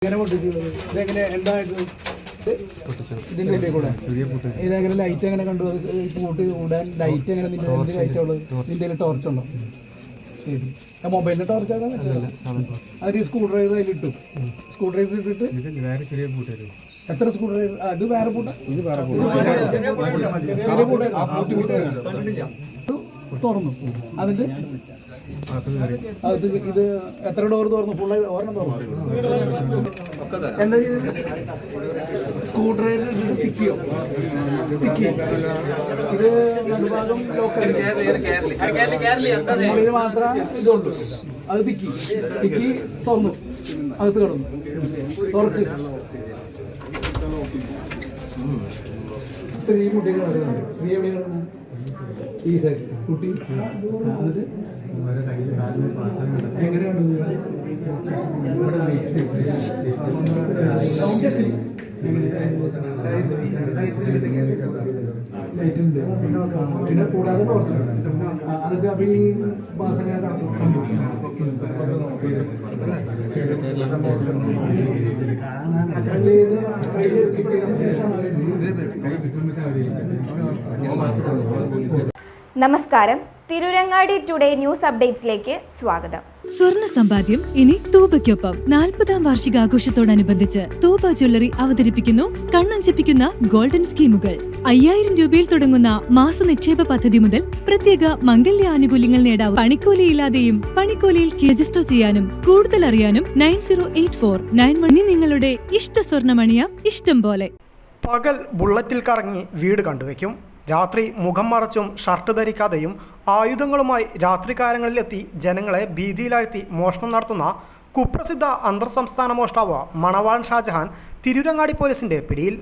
ഇതെങ്ങനെ എന്തായിട്ട് ഇതിൻ്റെ ഉള്ളിൽ കൂടെ ഇതെങ്ങനെ ലൈറ്റ് എങ്ങനെ കണ്ടു? അത് കൂട്ടി കൂടാൻ ലൈറ്റ് എങ്ങനെ നിന്റെ എന്ത് ലൈറ്റ് ഉള്ളത്? നിന്റെ ടോർച്ച് ഉണ്ടോ? ശരി, മൊബൈലിന്റെ ടോർച്ച് ആകാൻ അത് ഈ സ്ക്രൂ ഡ്രൈവർ അതിലിട്ടു. സ്ക്രൂ ഡ്രൈവർ ഇട്ടിട്ട് എത്ര സ്ക്രൂ ഡ്രൈവർ? അത് വേറെ പൂട്ട, ഇത് വേറെ ചെറിയ പൂട്ട തുറന്നു. അതിന്റെ അത് ഇത് എത്ര ഡോർ തുറന്നു? ഫുള്ള് ഒരെണ്ണം തുറന്നു. എന്താ സ്ക്രൂ ഡ്രൈവർ തിക്കിയോ? തിക്കി ഇത് നടുഭാഗം ലോക്കലിൽ മാത്രമേ ഇതുള്ളൂ. അത് തിക്കി തുറന്നു, അകത്ത് കിടന്നു. തുറക്ക്. സ്ത്രീ കുട്ടികൾ കിടക്കുന്നുണ്ട്. സ്ത്രീ എവിടെ കിടന്നു? ഈ സൈഡ് കുട്ടി. എന്നിട്ട് എങ്ങനെയാണ് ലൈറ്റ് ഉണ്ട്. പിന്നെ കൂടാതെ ടോർച്ച് അതൊക്കെ അപ്പൊ ഈ മാസങ്ങൾ കിട്ടിയതിനു ശേഷമാണ്. നമസ്കാരം, തിരൂരങ്ങാടി ടുഡേ ന്യൂസ് അപ്ഡേറ്റ്സിലേക്ക് സ്വാഗതം. സ്വർണ്ണ സമ്പാദ്യം ഇനി തൂബയ്ക്കൊപ്പം 40ാം വാർഷികാഘോഷത്തോടനുബന്ധിച്ച് തൂബ ജ്വല്ലറി അവതരിപ്പിക്കുന്നു കണ്ണഞ്ചിപ്പിക്കുന്ന ഗോൾഡൻ സ്കീമുകൾ. 5000 രൂപയിൽ തുടങ്ങുന്ന മാസ നിക്ഷേപ പദ്ധതി മുതൽ പ്രത്യേക മംഗല്യ ആനുകൂല്യങ്ങൾ നേടാം. പണിക്കൂലിയില്ലാതെയും പണിക്കൂലിയിൽ രജിസ്റ്റർ ചെയ്യാനും കൂടുതൽ അറിയാനും 908491 നിങ്ങളുടെ ഇഷ്ട സ്വർണ്ണമണിയാം ഇഷ്ടം പോലെ. പകൽ ബുള്ളറ്റിൽ കറങ്ങി വീട് കണ്ടുവയ്ക്കും. രാത്രി മുഖം മറച്ചും ഷർട്ട് ധരിക്കാതെയും ആയുധങ്ങളുമായി രാത്രികാലങ്ങളിലെത്തി ജനങ്ങളെ ഭീതിയിലാഴ്ത്തി മോഷണം നടത്തുന്ന കുപ്രസിദ്ധ അന്തർ സംസ്ഥാന മോഷ്ടാവ് മണവാളൻ ഷാജഹാൻ തിരൂരങ്ങാടി പോലീസിന്റെ പിടിയിൽ.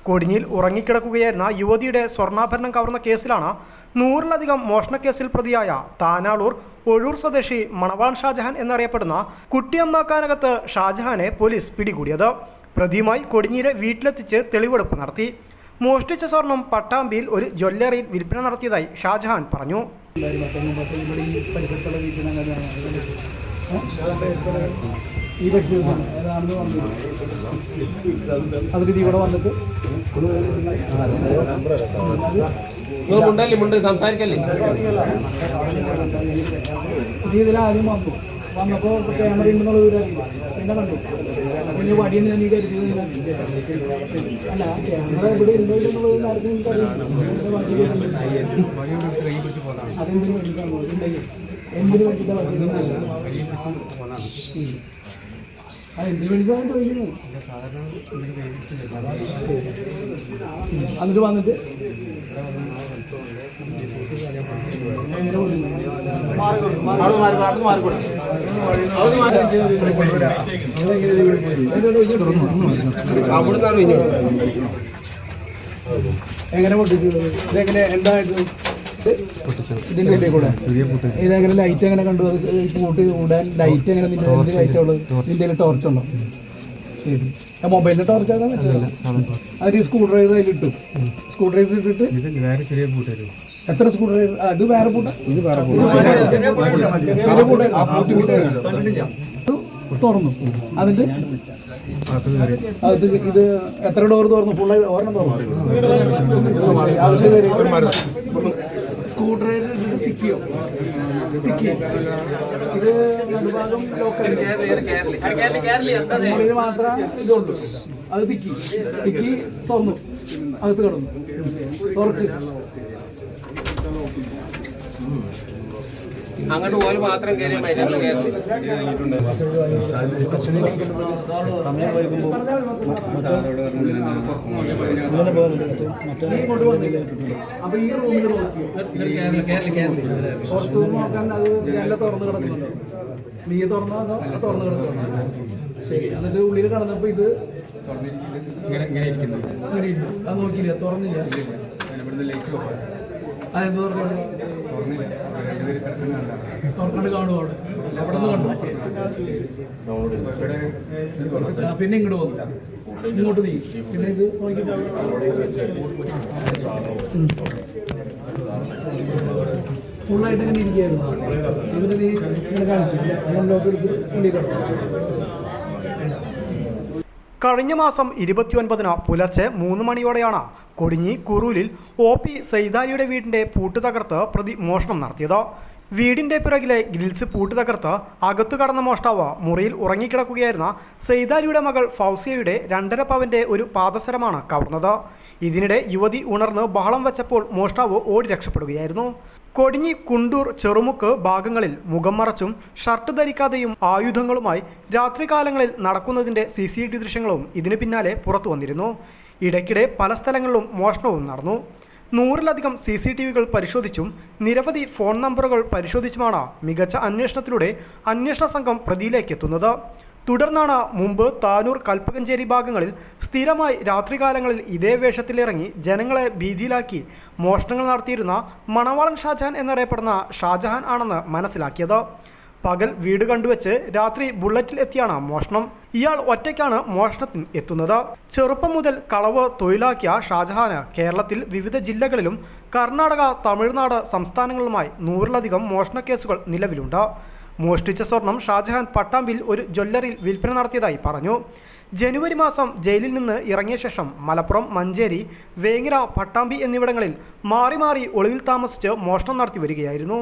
കൊടിഞ്ഞിൽ ഉറങ്ങിക്കിടക്കുകയായിരുന്ന യുവതിയുടെ സ്വർണ്ണാഭരണം കവർന്ന കേസിലാണ് 100-ലധികം മോഷണക്കേസിൽ പ്രതിയായ താനാളൂർ ഒഴൂർ സ്വദേശി മണവാളൻ ഷാജഹാൻ എന്നറിയപ്പെടുന്ന കുട്ടിയമ്മാക്കാനകത്ത് ഷാജഹാനെ പോലീസ് പിടികൂടിയത്. പ്രതിയുമായി കൊടിഞ്ഞിയിലെ വീട്ടിലെത്തിച്ച് തെളിവെടുപ്പ് നടത്തി. മോഷ്ടിച്ച സ്വർണം പട്ടാമ്പിയിൽ ഒരു ജ്വല്ലറിയിൽ വിൽപ്പന നടത്തിയതായി ഷാജഹാൻ പറഞ്ഞു. ഇവിടെ വന്നിട്ട് ഇതിലാദ്യം വന്നപ്പോൾ ക്യാമറ ഉണ്ടെന്നുള്ള വിവരമില്ല. പിന്നെ കണ്ടു. പിന്നെ വടിയെന്ന് ഞാൻ കരുതിയത് അല്ല, ക്യാമറ ഇവിടെ ഉണ്ടോ എന്നുള്ളത് ആർക്കും എനിക്കറിയാം. അതെന്തിനു വേണ്ടിയിട്ടാണോ? എന്തിനു വേണ്ടിയിട്ടാണ് അതെന്തിനു വേണ്ടിയിട്ടാണ് ചോദിക്കുന്നത്? എന്നിട്ട് വന്നിട്ട് എങ്ങനെ പൊട്ടിച്ചത്? ഇതെങ്ങനെ എന്തായിട്ട് ഇതിന്റെ ഉള്ളിൽ കൂടെ ഇതെങ്ങനെ ലൈറ്റ് എങ്ങനെ കണ്ടു? അത് കൂട്ടി കൂടാൻ ലൈറ്റ് എങ്ങനെ നിന്റെ എന്ത് ലൈറ്റ് ഉള്ളത്? നിന്റെ ടോർച്ച് ഉണ്ടോ? ശരി, മൊബൈലിന്റെ ടോർച്ച് ആകാൻ പറ്റില്ല. അത് ഈ സ്ക്രൂ ഡ്രൈവർ അതിലിട്ടു. സ്ക്രൂ ഡ്രൈവർ ഇട്ടിട്ട് എത്ര സ്ക്രൂ ഡ്രൈവർ? അത് വേറെ പൂട്ട, ഇത് വേറെ ചെറിയ പൂട്ട തുറന്നു. അതിന്റെ അത് ഇത് എത്ര ഡോർ തുറന്നു? ഫുള്ള് ഒരെണ്ണം തുറന്നു. Screw driver തിക്കിയോ? തിക്കി ഇത് നടുഭാഗം ലോക്കലിൽ മാത്രമേ ഇതുള്ളൂ. അത് തിക്കി തുറന്നു, അകത്ത് കിടന്നു. തുറക്ക്. അങ്ങോട്ട് പോലും മാത്രം കയറിയാൽ മതി. സമയം വൈകുമ്പോൾ അപ്പൊ ഈ റൂമിൽ നോക്കിയോ? പുറത്തു നോക്കാൻ അത് എല്ലാം തുറന്നു കിടക്കുന്നുണ്ടോ? നീ തുറന്നോ അതോ തുറന്നു കിടക്കുന്നുണ്ടോ? ശരി, എന്നിട്ട് ഉള്ളിൽ കിടന്നപ്പോ ഇത് ഇങ്ങനെ ഇരിക്കുന്നു. അത് നോക്കിയില്ല, തുറന്നില്ല. അതെന്ത് തുറന്നു? തുറക്കണ്ട് കാണുമോ? അവിടെ നിന്ന് കണ്ടു. പിന്നെ ഇങ്ങോട്ട് വന്നു, ഇങ്ങോട്ട് നീ. പിന്നെ ഇത് നോക്കി ഫുള്ളായിട്ട് ഇങ്ങനെ ഇരിക്കുകയായിരുന്നു. ഇവര് നീ ഇങ്ങനെ കാണിച്ചു. ഞാൻ ലോക്ക് എടുത്ത് ഉള്ളിൽ കിടന്നു. കഴിഞ്ഞ മാസം 29-ന് പുലർച്ചെ 3 മണിയോടെയാണ് കൊടിഞ്ഞി കുറൂലിൽ OP സൈദാലിയുടെ വീടിൻ്റെ പൂട്ട് തകർത്ത് പ്രതി മോഷണം നടത്തിയത്. വീടിൻ്റെ പിറകിലെ ഗ്രിൽസ് പൂട്ട് തകർത്ത് അകത്തു കടന്ന മോഷ്ടാവ് മുറിയിൽ ഉറങ്ങിക്കിടക്കുകയായിരുന്ന സൈദാലിയുടെ മകൾ ഫൗസിയയുടെ 2.5 പവൻ്റെ ഒരു പാദസരമാണ് കവർന്നത്. ഇതിനിടെ യുവതി ഉണർന്ന് ബഹളം വെച്ചപ്പോൾ മോഷ്ടാവ് ഓടി രക്ഷപ്പെടുകയായിരുന്നു. കൊടിഞ്ഞി, കുണ്ടൂർ, ചെറുമുക്ക് ഭാഗങ്ങളിൽ മുഖം മറച്ചും ഷർട്ട് ധരിക്കാതെയും ആയുധങ്ങളുമായി രാത്രികാലങ്ങളിൽ നടക്കുന്നതിൻ്റെ CCTV ദൃശ്യങ്ങളും ഇതിനു പിന്നാലെ പുറത്തു വന്നിരുന്നു. ഇടയ്ക്കിടെ പല സ്ഥലങ്ങളിലും മോഷണവും നടന്നു. 100-ലധികം CCTVകൾ പരിശോധിച്ചും നിരവധി ഫോൺ നമ്പറുകൾ പരിശോധിച്ചുമാണ് മികച്ച അന്വേഷണത്തിലൂടെ അന്വേഷണ സംഘം പ്രതിയിലേക്ക് എത്തുന്നത്. തുടർന്നാണ് മുമ്പ് താനൂർ, കൽപ്പകഞ്ചേരി ഭാഗങ്ങളിൽ സ്ഥിരമായി രാത്രികാലങ്ങളിൽ ഇതേ വേഷത്തിലിറങ്ങി ജനങ്ങളെ ഭീതിയിലാക്കി മോഷണങ്ങൾ നടത്തിയിരുന്ന മണവാളൻ ഷാജഹാൻ എന്നറിയപ്പെടുന്ന ഷാജഹാൻ ആണെന്ന് മനസ്സിലാക്കിയത്. പകൽ വീട് കണ്ടുവച്ച് രാത്രി ബുള്ളറ്റിൽ എത്തിയാണ് മോഷണം. ഇയാൾ ഒറ്റയ്ക്കാണ് മോഷണത്തിന് എത്തുന്നത്. ചെറുപ്പം മുതൽ കളവ് തൊഴിലാക്കിയ ഷാജഹാന് കേരളത്തിൽ വിവിധ ജില്ലകളിലും കർണാടക, തമിഴ്നാട് സംസ്ഥാനങ്ങളുമായി 100-ലധികം മോഷണ കേസുകൾ നിലവിലുണ്ട്. മോഷ്ടിച്ച സ്വർണം ഷാജഹാൻ പട്ടാമ്പിൽ ഒരു ജ്വല്ലറിയിൽ വിൽപ്പന നടത്തിയതായി പറഞ്ഞു. ജനുവരി മാസം ജയിലിൽ നിന്ന് ഇറങ്ങിയ ശേഷം മലപ്പുറം, മഞ്ചേരി, വേങ്ങര, പട്ടാമ്പി എന്നിവിടങ്ങളിൽ മാറി മാറി ഒളിവിൽ താമസിച്ച് മോഷണം നടത്തി വരികയായിരുന്നു.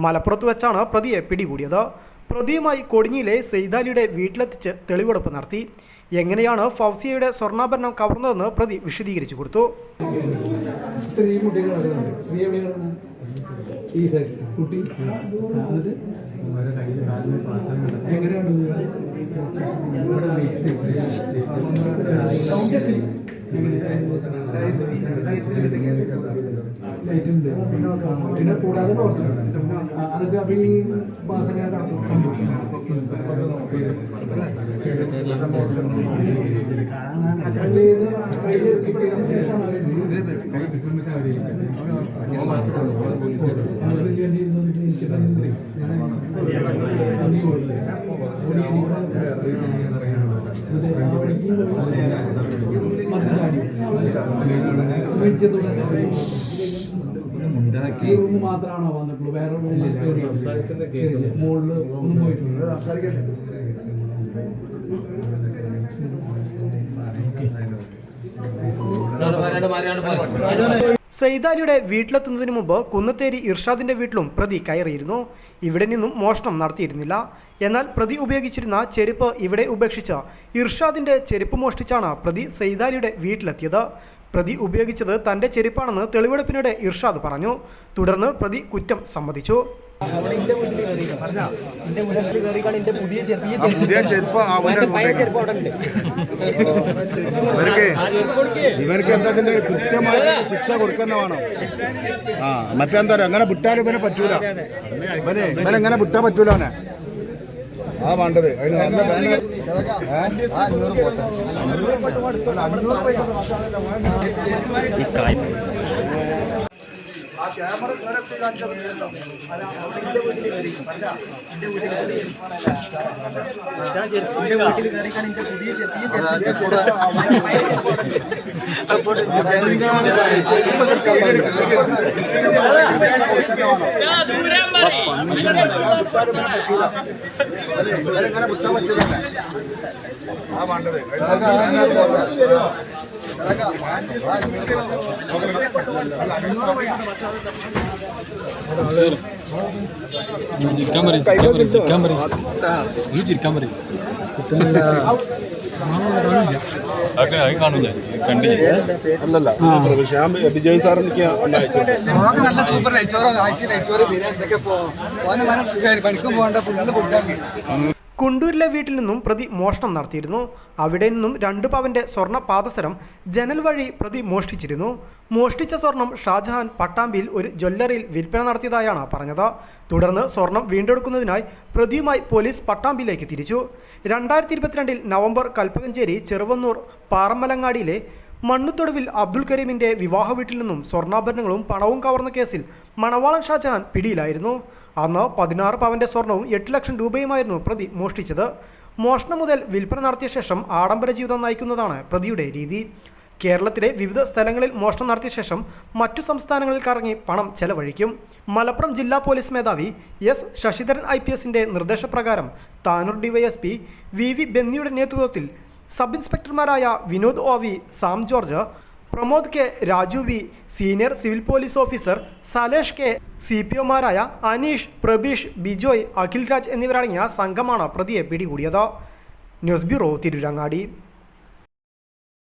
മലപ്പുറത്ത് വെച്ചാണ് പ്രതിയെ പിടികൂടിയത്. പ്രതിയുമായി കൊടിഞ്ഞിയിലെ സൈദാലിയുടെ വീട്ടിലെത്തിച്ച് തെളിവെടുപ്പ് നടത്തി. എങ്ങനെയാണ് ഫൗസിയയുടെ സ്വർണ്ണാഭരണം കവർന്നതെന്ന് പ്രതി വിശദീകരിച്ചു കൊടുത്തു. പിന്നെ കൂടാതെ അതൊക്കെ അപ്പൊ ഈ മാസം കിട്ടിയതിന് ശേഷമാണ് ഈ റൂം മാത്രമാണോ വന്നിട്ടുള്ളൂ? വേറെ മുകളിൽ ഒന്നും പോയിട്ടില്ല. സൈദാലിയുടെ വീട്ടിലെത്തുന്നതിന് മുമ്പ് കുന്നത്തേരി ഇർഷാദിന്റെ വീട്ടിലും പ്രതി കയറിയിരുന്നു. ഇവിടെ നിന്നും മോഷണം നടത്തിയിരുന്നില്ല. എന്നാൽ പ്രതി ഉപയോഗിച്ചിരുന്ന ചെരുപ്പ് ഇവിടെ ഉപേക്ഷിച്ച് ഇർഷാദിന്റെ ചെരുപ്പ് മോഷ്ടിച്ചാണ് പ്രതി സൈദാലിയുടെ വീട്ടിലെത്തിയത്. പ്രതി ഉപയോഗിച്ചത് തന്റെ ചെരുപ്പാണെന്ന് തെളിവെടുപ്പിനിടെ ഇർഷാദ് പറഞ്ഞു. തുടർന്ന് പ്രതി കുറ്റം സമ്മതിച്ചു. ഇവർക്ക് എന്താ കൃത്യമായ ശിക്ഷ കൊടുക്കുന്ന വേണം. മറ്റെന്താ അങ്ങനെ വിട്ടാലും ഇവനെ പറ്റൂല. ഇവനെങ്ങനെ വിട്ടാൻ പറ്റൂല. അവനെ ആ വേണ്ടത് വിജയ് സാർ നല്ല സൂപ്പർ നെയ്ച്ചോറോ നെയ്ച്ചോറ് എന്തൊക്കെ പണിക്കും പോകണ്ട ഫുള്ള്. കുണ്ടൂരിലെ വീട്ടിൽ നിന്നും പ്രതി മോഷണം നടത്തിയിരുന്നു. അവിടെ നിന്നും 2 പവന്റെ സ്വർണ്ണ പാദസരം ജനൽ വഴി പ്രതി മോഷ്ടിച്ചിരുന്നു. മോഷ്ടിച്ച സ്വർണം ഷാജഹാൻ പട്ടാമ്പിയിൽ ഒരു ജ്വല്ലറിയിൽ വിൽപ്പന നടത്തിയതായാണ് പറഞ്ഞത്. തുടർന്ന് സ്വർണം വീണ്ടെടുക്കുന്നതിനായി പ്രതിയുമായി പോലീസ് പട്ടാമ്പിയിലേക്ക് തിരിച്ചു. 2022 നവംബർ കൽപ്പകഞ്ചേരി ചെറുവന്നൂർ പാറമ്മലങ്ങാടിയിലെ മണ്ണുത്തൊടുവിൽ അബ്ദുൽ കരീമിൻ്റെ വിവാഹ വീട്ടിൽ നിന്നും സ്വർണ്ണാഭരണങ്ങളും പണവും കവർന്ന കേസിൽ മണവാളൻ ഷാജഹാൻ പിടിയിലായിരുന്നു. അന്ന് 16 പവന്റെ സ്വർണവും 8 ലക്ഷം രൂപയുമായിരുന്നു പ്രതി മോഷ്ടിച്ചത്. മോഷണം മുതൽ വിൽപ്പന നടത്തിയ ശേഷം ആഡംബര ജീവിതം നയിക്കുന്നതാണ് പ്രതിയുടെ രീതി. കേരളത്തിലെ വിവിധ സ്ഥലങ്ങളിൽ മോഷണം നടത്തിയ ശേഷം മറ്റു സംസ്ഥാനങ്ങളിൽ കറങ്ങി പണം ചെലവഴിക്കും. മലപ്പുറം ജില്ലാ പോലീസ് മേധാവി എസ് ശശിധരൻ IPSന്റെ നിർദ്ദേശപ്രകാരം താനൂർ DYSP VV ബെന്നിയുടെ നേതൃത്വത്തിൽ സബ് ഇൻസ്പെക്ടർമാരായ Vinod O V, Sam George, Pramod K, Raju V, senior civil police officer Salesh K, CPOമാരായ അനീഷ്, പ്രബീഷ്, ബിജോയ്, അഖിൽ രാജ് എന്നിവരടങ്ങിയ സംഘമാണ് പ്രതിയെ പിടികൂടിയത്. News bureau, Tirurangadi.